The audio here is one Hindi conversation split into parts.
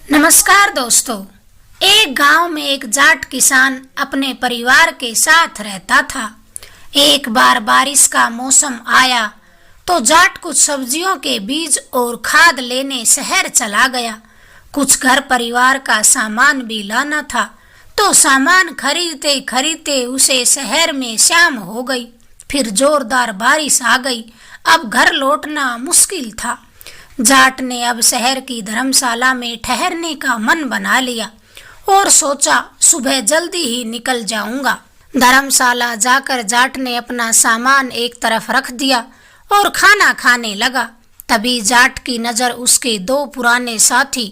नमस्कार दोस्तों। एक गांव में एक जाट किसान अपने परिवार के साथ रहता था। एक बार बारिश का मौसम आया तो जाट कुछ सब्जियों के बीज और खाद लेने शहर चला गया। कुछ घर परिवार का सामान भी लाना था, तो सामान खरीदते खरीदते उसे शहर में शाम हो गई। फिर जोरदार बारिश आ गई। अब घर लौटना मुश्किल था। जाट ने अब शहर की धर्मशाला में ठहरने का मन बना लिया और सोचा सुबह जल्दी ही निकल जाऊंगा। धर्मशाला जाकर जाट ने अपना सामान एक तरफ रख दिया और खाना खाने लगा। तभी जाट की नजर उसके दो पुराने साथी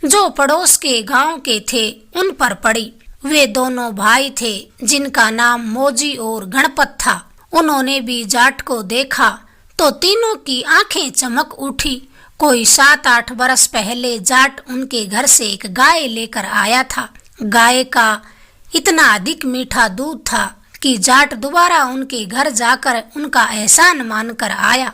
जो पड़ोस के गांव के थे उन पर पड़ी। वे दोनों भाई थे जिनका नाम मोजी और गणपत था। उन्होंने भी जाट को देखा तो तीनों की आंखें चमक उठी। कोई 7-8 बरस पहले जाट उनके घर से एक गाय लेकर आया था। गाय का इतना अधिक मीठा दूध था कि जाट दोबारा उनके घर जाकर उनका एहसान मानकर आया।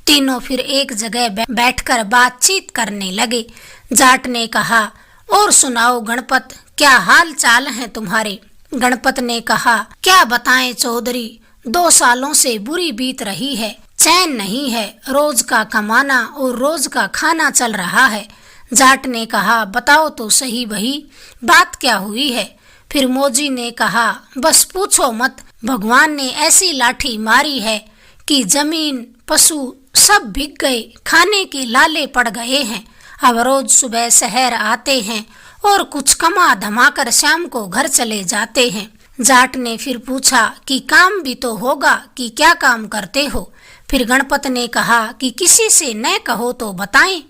तीनों फिर एक जगह बैठकर बातचीत करने लगे। जाट ने कहा, और सुनाओ गणपत, क्या हाल चाल है तुम्हारे? गणपत ने कहा, क्या बताएं चौधरी, 2 सालों से बुरी बीत रही है। चैन नहीं है, रोज का कमाना और रोज का खाना चल रहा है। जाट ने कहा, बताओ तो सही भाई, बात क्या हुई है? फिर मोजी ने कहा, बस पूछो मत, भगवान ने ऐसी लाठी मारी है कि जमीन पशु सब बिक गए, खाने के लाले पड़ गए हैं। अब रोज सुबह शहर आते हैं और कुछ कमा धमा कर शाम को घर चले जाते हैं। जाट ने फिर पूछा कि काम भी तो होगा, कि क्या काम करते हो? फिर गणपत ने कहा कि किसी से न कहो तो बताएं।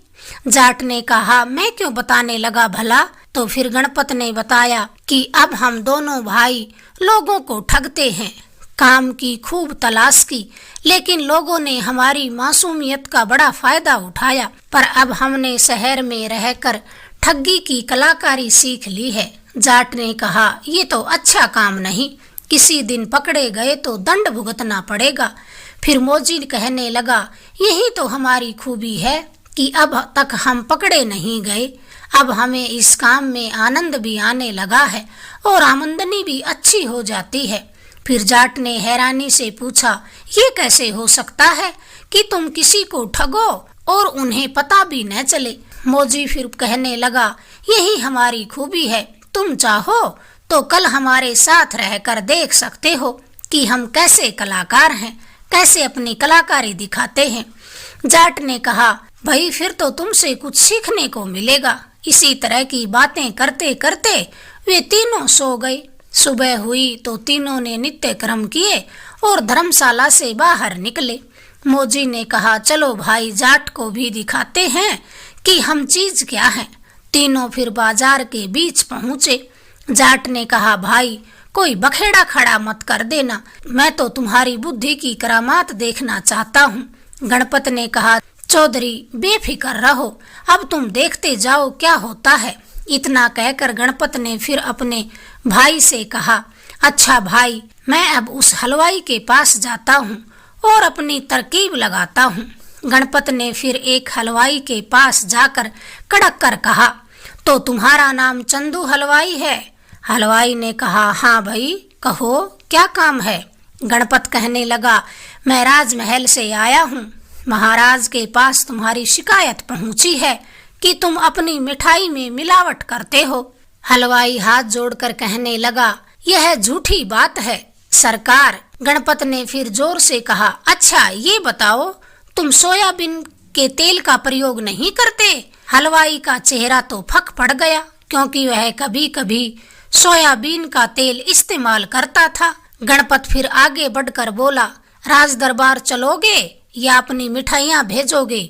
जाट ने कहा, मैं क्यों बताने लगा भला? तो फिर गणपत ने बताया कि अब हम दोनों भाई लोगों को ठगते हैं। काम की खूब तलाश की, लेकिन लोगों ने हमारी मासूमियत का बड़ा फायदा उठाया। पर अब हमने शहर में रहकर ठगी की कलाकारी सीख ली है। जाट ने कहा, ये तो अच्छा काम नहीं, किसी दिन पकड़े गए तो दंड भुगतना पड़ेगा। फिर मोजी कहने लगा, यही तो हमारी खूबी है कि अब तक हम पकड़े नहीं गए। अब हमें इस काम में आनंद भी आने लगा है और आमदनी भी अच्छी हो जाती है। फिर जाट ने हैरानी से पूछा, ये कैसे हो सकता है कि तुम किसी को ठगो और उन्हें पता भी न चले? मोजी फिर कहने लगा, यही हमारी खूबी है, तुम चाहो तो कल हमारे साथ रहकर देख सकते हो कि हम कैसे कलाकार हैं, कैसे अपनी कलाकारी दिखाते हैं। जाट ने कहा, भाई फिर तो तुमसे कुछ सीखने को मिलेगा। इसी तरह की बातें करते करते वे तीनों सो गए। सुबह हुई तो तीनों ने नित्य कर्म किए और धर्मशाला से बाहर निकले। मोजी ने कहा, चलो भाई, जाट को भी दिखाते हैं कि हम चीज क्या है। तीनों फिर बाजार के बीच पहुंचे। जाट ने कहा, भाई कोई बखेड़ा खड़ा मत कर देना, मैं तो तुम्हारी बुद्धि की करामात देखना चाहता हूँ। गणपत ने कहा, चौधरी बेफिक्र रहो, अब तुम देखते जाओ क्या होता है। इतना कहकर गणपत ने फिर अपने भाई से कहा, अच्छा भाई, मैं अब उस हलवाई के पास जाता हूँ और अपनी तरकीब लगाता हूँ। गणपत ने फिर एक हलवाई के पास जाकर कड़क कर कहा, तो तुम्हारा नाम चंदू हलवाई है? हलवाई ने कहा, हाँ भाई, कहो क्या काम है? गणपत कहने लगा, मैं राजमहल से आया हूँ। महाराज के पास तुम्हारी शिकायत पहुँची है कि तुम अपनी मिठाई में मिलावट करते हो। हलवाई हाथ जोड़कर कहने लगा, यह झूठी बात है सरकार। गणपत ने फिर जोर से कहा, अच्छा ये बताओ, तुम सोयाबीन के तेल का प्रयोग नहीं करते? हलवाई का चेहरा तो फक पड़ गया, क्योंकि वह कभी कभी सोयाबीन का तेल इस्तेमाल करता था। गणपत फिर आगे बढ़कर बोला, राज दरबार चलोगे या अपनी मिठाइयाँ भेजोगे?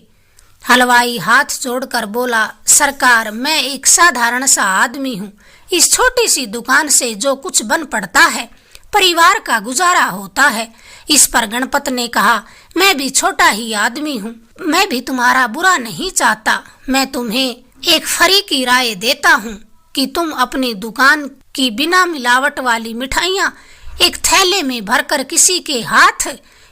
हलवाई हाथ जोड़कर बोला, सरकार, मैं एक साधारण सा आदमी हूँ। इस छोटी सी दुकान से जो कुछ बन पड़ता है, परिवार का गुजारा होता है। इस पर गणपत ने कहा, मैं भी छोटा ही आदमी हूँ, मैं भी तुम्हारा बुरा नहीं चाहता। मैं तुम्हें एक फरी की राय देता हूँ कि तुम अपनी दुकान की बिना मिलावट वाली मिठाइयाँ एक थैले में भरकर किसी के हाथ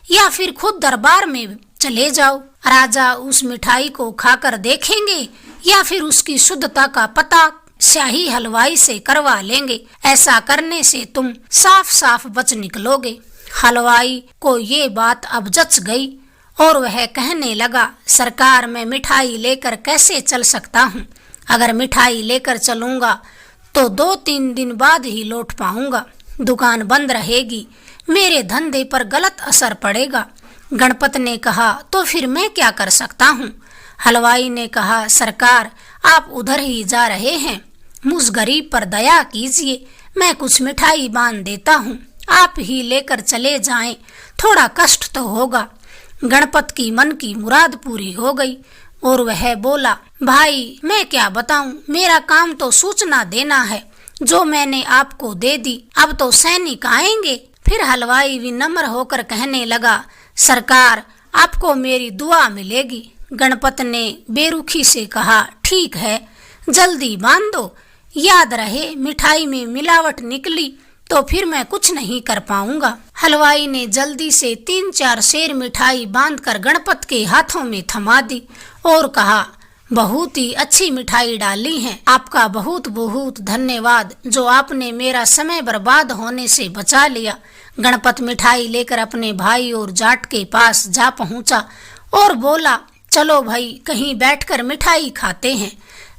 या फिर खुद दरबार में चले जाओ। राजा उस मिठाई को खाकर देखेंगे या फिर उसकी शुद्धता का पता स्याही हलवाई से करवा लेंगे। ऐसा करने से तुम साफ साफ बच निकलोगे। हलवाई को ये बात अब जच गई और वह कहने लगा, सरकार, मैं मिठाई लेकर कैसे चल सकता हूँ? अगर मिठाई लेकर चलूंगा तो 2-3 दिन बाद ही लौट पाऊंगा। दुकान बंद रहेगी, मेरे धंधे पर गलत असर पड़ेगा। गणपत ने कहा, तो फिर मैं क्या कर सकता हूँ? हलवाई ने कहा, सरकार, आप उधर ही जा रहे हैं, मुझ गरीब पर दया कीजिए, मैं कुछ मिठाई बांध देता हूँ, आप ही लेकर चले जाएं, थोड़ा कष्ट तो होगा। गणपत की मन की मुराद पूरी हो गई और वह बोला, भाई मैं क्या बताऊं, मेरा काम तो सूचना देना है, जो मैंने आपको दे दी, अब तो सैनिक आएंगे। फिर हलवाई विनम्र होकर कहने लगा, सरकार, आपको मेरी दुआ मिलेगी। गणपत ने बेरुखी से कहा, ठीक है, जल्दी बांध दो, याद रहे मिठाई में मिलावट निकली तो फिर मैं कुछ नहीं कर पाऊंगा। हलवाई ने जल्दी से 3-4 सेर मिठाई बांधकर गणपत के हाथों में थमा दी और कहा, बहुत ही अच्छी मिठाई डाली है, आपका बहुत बहुत धन्यवाद, जो आपने मेरा समय बर्बाद होने से बचा लिया। गणपत मिठाई लेकर अपने भाई और जाट के पास जा पहुंचा और बोला, चलो भाई, कहीं बैठकर मिठाई खाते हैं।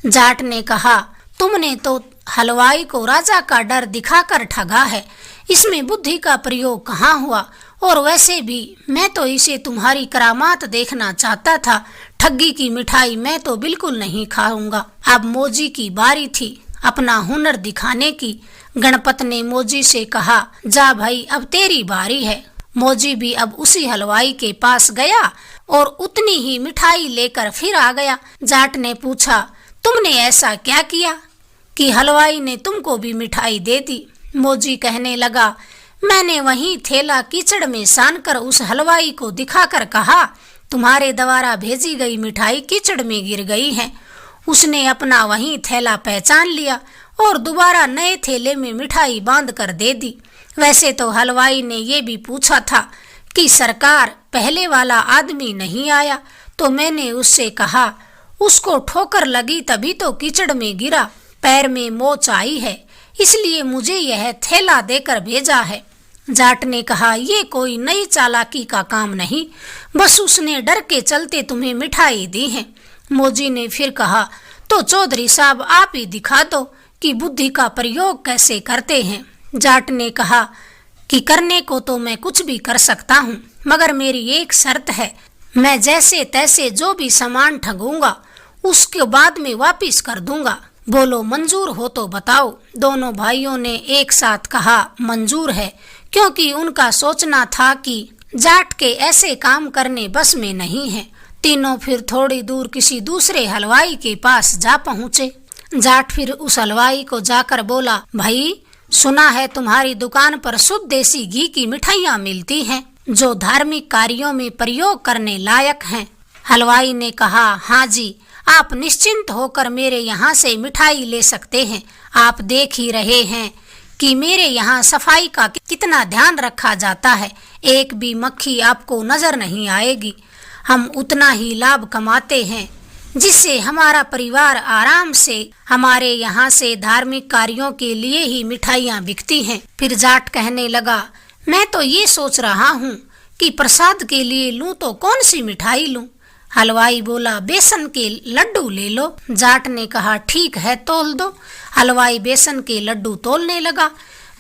जाट ने कहा, तुमने तो हलवाई को राजा का डर दिखाकर ठगा है, इसमें बुद्धि का प्रयोग कहाँ हुआ? और वैसे भी मैं तो इसे तुम्हारी करामात देखना चाहता था, ठगी की मिठाई मैं तो बिल्कुल नहीं खाऊंगा। अब मोजी की बारी थी अपना हुनर दिखाने की। गणपत ने मोजी से कहा, जा भाई, अब तेरी बारी है। मोजी भी अब उसी हलवाई के पास गया और उतनी ही मिठाई लेकर फिर आ गया। जाट ने पूछा, तुमने ऐसा क्या किया कि हलवाई ने तुमको भी मिठाई दे दी? मोजी कहने लगा, मैंने वहीं थैला कीचड़ में सानकर उस हलवाई को दिखाकर कहा, तुम्हारे द्वारा भेजी गई मिठाई कीचड़ में गिर गई है। उसने अपना वहीं थैला पहचान लिया और दोबारा नए थैले में मिठाई बांध कर दे दी। वैसे तो हलवाई ने ये भी पूछा था कि सरकार, पहले वाला आदमी नहीं आया तो मैंने उससे कहा, उसको ठोकर लगी तभी तो कीचड़ में गिरा, पैर में मोच आई है, इसलिए मुझे यह थैला देकर भेजा है। जाट ने कहा, ये कोई नई चालाकी का काम नहीं, बस उसने डर के चलते तुम्हें मिठाई दी है। मोजी ने फिर कहा, तो चौधरी साहब, आप ही दिखा दो कि बुद्धि का प्रयोग कैसे करते हैं। जाट ने कहा कि करने को तो मैं कुछ भी कर सकता हूँ, मगर मेरी एक शर्त है, मैं जैसे तैसे जो भी सामान ठगूंगा उसके बाद में वापिस कर दूंगा। बोलो, मंजूर हो तो बताओ। दोनों भाइयों ने एक साथ कहा, मंजूर है, क्योंकि उनका सोचना था कि जाट के ऐसे काम करने बस में नहीं है। तीनों फिर थोड़ी दूर किसी दूसरे हलवाई के पास जा पहुँचे। जाट फिर उस हलवाई को जाकर बोला, भाई, सुना है तुम्हारी दुकान पर शुद्ध देसी घी की मिठाइयाँ मिलती हैं, जो धार्मिक कार्यों में प्रयोग करने लायक हैं। हलवाई ने कहा, हाँ जी, आप निश्चिंत होकर मेरे यहाँ से मिठाई ले सकते हैं। आप देख ही रहे हैं कि मेरे यहाँ सफाई का कितना ध्यान रखा जाता है, एक भी मक्खी आपको नजर नहीं आएगी। हम उतना ही लाभ कमाते हैं जिससे हमारा परिवार आराम से हमारे यहाँ से धार्मिक कार्यों के लिए ही मिठाइयाँ बिकती हैं। फिर जाट कहने लगा, मैं तो ये सोच रहा हूँ कि प्रसाद के लिए लूँ तो कौन सी मिठाई लूँ? हलवाई बोला, बेसन के लड्डू ले लो। जाट ने कहा, ठीक है, तोल दो। हलवाई बेसन के लड्डू तोलने लगा।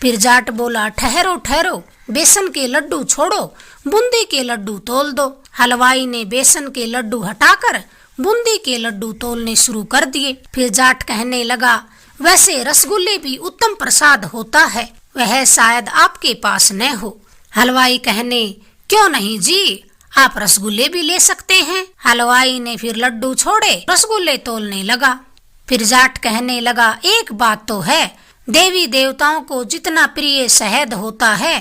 फिर जाट बोला, ठहरो ठहरो, बेसन के लड्डू छोड़ो, बूंदी के लड्डू तोल दो। हलवाई ने बेसन के लड्डू हटाकर बूंदी के लड्डू तोलने शुरू कर दिए। फिर जाट कहने लगा, वैसे रसगुल्ले भी उत्तम प्रसाद होता है, वह शायद आपके पास न हो। हलवाई कहने, क्यों नहीं जी, आप रसगुल्ले भी ले सकते हैं। हलवाई ने फिर लड्डू छोड़े, रसगुल्ले तोलने लगा। फिर जाट कहने लगा, एक बात तो है, देवी देवताओं को जितना प्रिय शहद होता है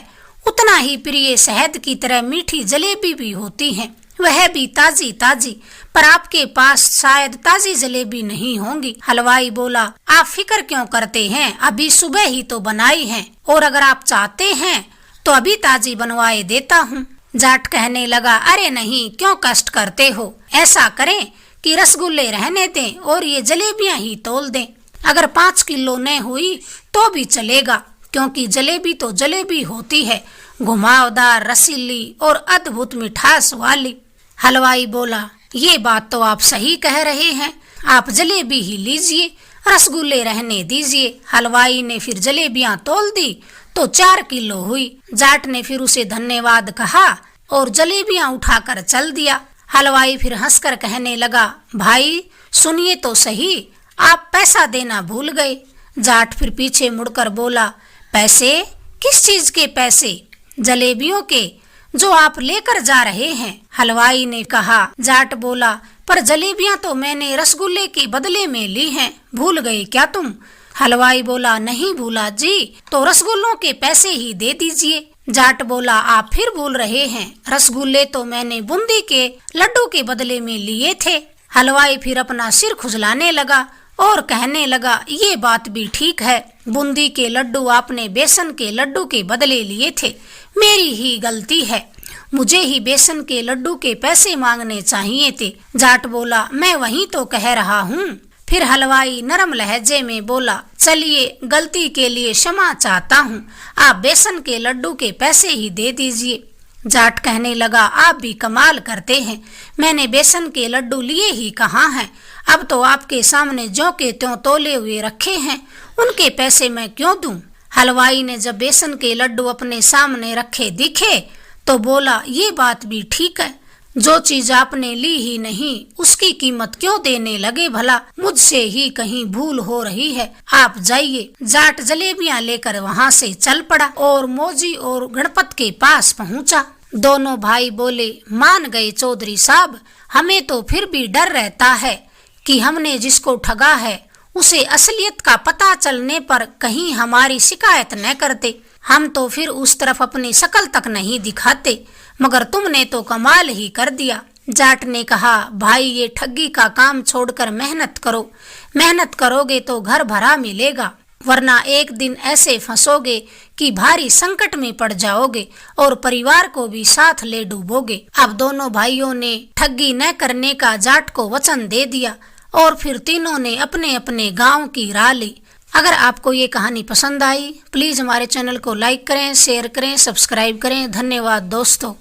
उतना ही प्रिय शहद की तरह मीठी जलेबी भी होती है, वह भी ताजी ताजी, पर आपके पास शायद ताजी जलेबी नहीं होंगी। हलवाई बोला, आप फिक्र क्यों करते हैं, अभी सुबह ही तो बनाई है, और अगर आप चाहते हैं तो अभी ताजी बनवाए देता हूँ। जाट कहने लगा, अरे नहीं, क्यों कष्ट करते हो, ऐसा करें कि रसगुल्ले रहने दें और ये जलेबियां ही तोल दें। अगर 5 किलो न हुई तो भी चलेगा, क्योंकि जलेबी तो जलेबी होती है, घुमावदार, रसीली और अद्भुत मिठास वाली। हलवाई बोला, ये बात तो आप सही कह रहे हैं, आप जलेबी ही लीजिए, रसगुल्ले रहने दीजिए। हलवाई ने फिर जलेबियां तोल दी तो 4 किलो हुई। जाट ने फिर उसे धन्यवाद कहा और जलेबियां उठाकर चल दिया। हलवाई फिर हंसकर कहने लगा, भाई सुनिए तो सही, आप पैसा देना भूल गए। जाट फिर पीछे मुड़कर बोला, पैसे? किस चीज के पैसे? जलेबियों के, जो आप लेकर जा रहे हैं। हलवाई ने कहा। जाट बोला, पर जलेबियां तो मैंने रसगुल्ले के बदले में ली हैं, भूल गए क्या तुम? हलवाई बोला, नहीं भूला जी, तो रसगुल्लों के पैसे ही दे दीजिए। जाट बोला, आप फिर भूल रहे हैं, रसगुल्ले तो मैंने बूंदी के लड्डू के बदले में लिए थे। हलवाई फिर अपना सिर खुजलाने लगा और कहने लगा, ये बात भी ठीक है, बूंदी के लड्डू आपने बेसन के लड्डू के बदले लिए थे, मेरी ही गलती है, मुझे ही बेसन के लड्डू के पैसे मांगने चाहिए थे। जाट बोला, मैं वही तो कह रहा हूँ। फिर हलवाई नरम लहजे में बोला, चलिए गलती के लिए क्षमा चाहता हूँ, आप बेसन के लड्डू के पैसे ही दे दीजिए। जाट कहने लगा, आप भी कमाल करते हैं, मैंने बेसन के लड्डू लिए ही कहाँ हैं, अब तो आपके सामने ज्यों के त्यों तोले हुए रखे हैं, उनके पैसे मैं क्यों दूं? हलवाई ने जब बेसन के लड्डू अपने सामने रखे दिखे तो बोला, ये बात भी ठीक है, जो चीज आपने ली ही नहीं उसकी कीमत क्यों देने लगे भला, मुझसे ही कहीं भूल हो रही है, आप जाइए। जाट जलेबियां लेकर वहां से चल पड़ा और मौजी और गणपत के पास पहुंचा। दोनों भाई बोले, मान गए चौधरी साहब, हमें तो फिर भी डर रहता है कि हमने जिसको ठगा है उसे असलियत का पता चलने पर कहीं हमारी शिकायत न करते, हम तो फिर उस तरफ अपनी शकल तक नहीं दिखाते, मगर तुमने तो कमाल ही कर दिया। जाट ने कहा, भाई ये ठगी का काम छोड़कर मेहनत करो, मेहनत करोगे तो घर भरा मिलेगा, वरना एक दिन ऐसे फंसोगे कि भारी संकट में पड़ जाओगे और परिवार को भी साथ ले डूबोगे। अब दोनों भाइयों ने ठगी न करने का जाट को वचन दे दिया और फिर तीनों ने अपने अपने गांव की राह ली। अगर आपको ये कहानी पसंद आई, प्लीज हमारे चैनल को लाइक करें, शेयर करें, सब्सक्राइब करें। धन्यवाद दोस्तों।